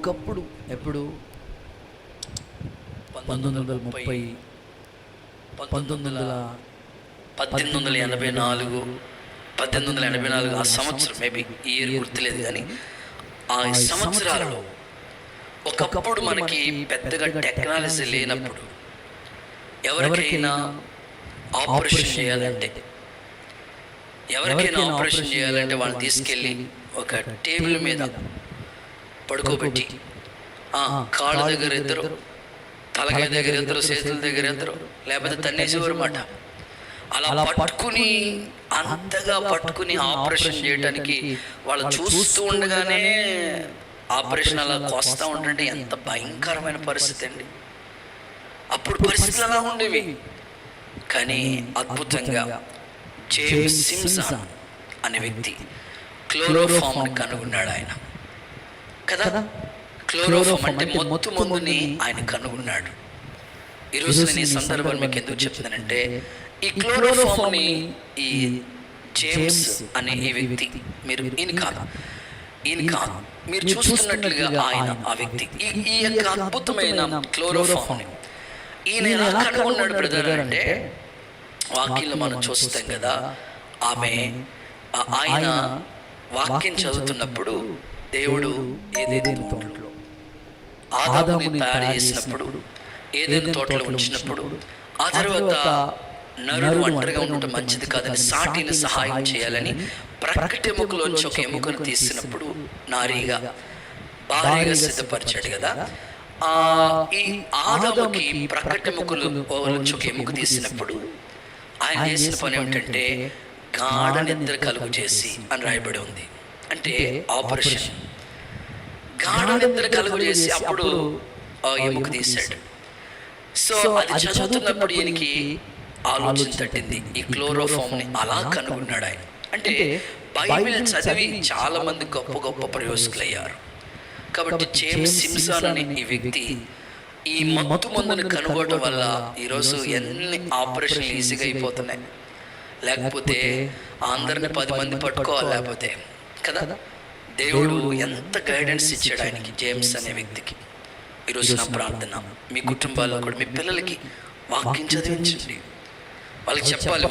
ఒకప్పుడు ఎప్పుడు 1930, 1884, 1884 ఆ సంవత్సరం, మేబీ ఈ ఇయర్ గుర్తులేదు, కానీ ఆ సంవత్సరాలలో ఒకప్పుడు మనకి పెద్దగా టెక్నాలజీ లేనప్పుడు ఎవరికైనా ఆపరేషన్ చేయాలంటే వాళ్ళని తీసుకెళ్ళి ఒక టేబుల్ మీద పడుకోబెట్టి కాళ్ళ దగ్గర ఇద్దరు, తలకాయ దగ్గర ఇద్దరు, చేతుల దగ్గర ఇద్దరు, లేకపోతే తన్నేసేవారు మాట. అలా పట్టుకుని, అంతగా పట్టుకుని ఆపరేషన్ చేయడానికి వాళ్ళు చూస్తూ ఉండగానే ఆపరేషన్ అలా కోస్తూ ఉంటుంటే ఎంత భయంకరమైన పరిస్థితి అండి. అప్పుడు పరిస్థితులు అలా ఉండేవి. కానీ అద్భుతంగా జేమ్స్ సిమ్సన్ అనే వ్యక్తి క్లోరోఫామ్ని కనుగొన్నాడు ఆయన కదా. క్లోరోఫామ్ అంటే మొత్తు మందుని ఆయన కనుగొన్నాడు. ఈరోజు నేను ఈ సందర్భం మీకు ఎందుకు చెప్తున్నానంటే, ఈ క్లోరోఫామ్ని ఈ జేమ్స్ అనే ఈ వ్యక్తి, ఈయన కాదు మీరు చూస్తున్నట్లుగా ఆయన ఆ వ్యక్తి ఈ యొక్క అద్భుతమైన క్లోరోఫామ్ని ఈయన ఎలా కనుగొన్నాడు బ్రదర్ అంటే, వాక్యంలో మనం చూస్తాం కదా, ఆయన వాక్యం చదువుతున్నప్పుడు దేవుడు ఏదేదో తోటలో ఆదాముని తయారు చేసినప్పుడు, ఏదైనా తోటలో ఉంచినప్పుడు, ఆ తర్వాత నరుడు ఒంటరిగా ఉండటం మంచిది కాదని సాటిని సహాయం చేయాలని ప్రక్కటి ఎముకలోంచి ఒక ఎముకను తీసినప్పుడు నారీగా భారీగా సిద్ధపరిచాడు కదా. ఈ ఆదాముకి ప్రక్కటి ఎముకలోంచి ఒక ఎముక తీసినప్పుడు ఆయన చేసిన పని ఏమిటంటే గాఢ నిద్ర కలుగు చేసి అని రాయబడి ఉంది. అంటే ఆపరేషన్, గాఢ నిద్ర కలుగు చేసి అప్పుడు ఎముక తీశాడు. సో అది చదువుతున్నప్పుడు ఈయనకి ఆలోచన తట్టింది, ఈ క్లోరోఫామ్ని అలా కనుగొన్నాడు ఆయన. అంటే బైబిల్ చదివి చాలా మంది గొప్ప గొప్ప ప్రయోజకులు అయ్యారు. కాబట్టి జేమ్స్ సిమ్సన్ అనే ఈ వ్యక్తి ఈ మత్తు మందుని కనుగొనడం వల్ల ఈరోజు ఎన్ని ఆపరేషన్లు ఈజీగా అయిపోతున్నాయి. లేకపోతే అందరిని 10 మంది పట్టుకోవాలి, లేకపోతే కదా. దేవుడు ఎంత గైడెన్స్ ఇచ్చాడు ఆయనకి, జేమ్స్ అనే వ్యక్తికి. ఈరోజు నా ప్రార్థన, మీ కుటుంబాల్లో కూడా మీ పిల్లలకి వాక్యం చదివించండి. వాళ్ళకి చెప్పాలి,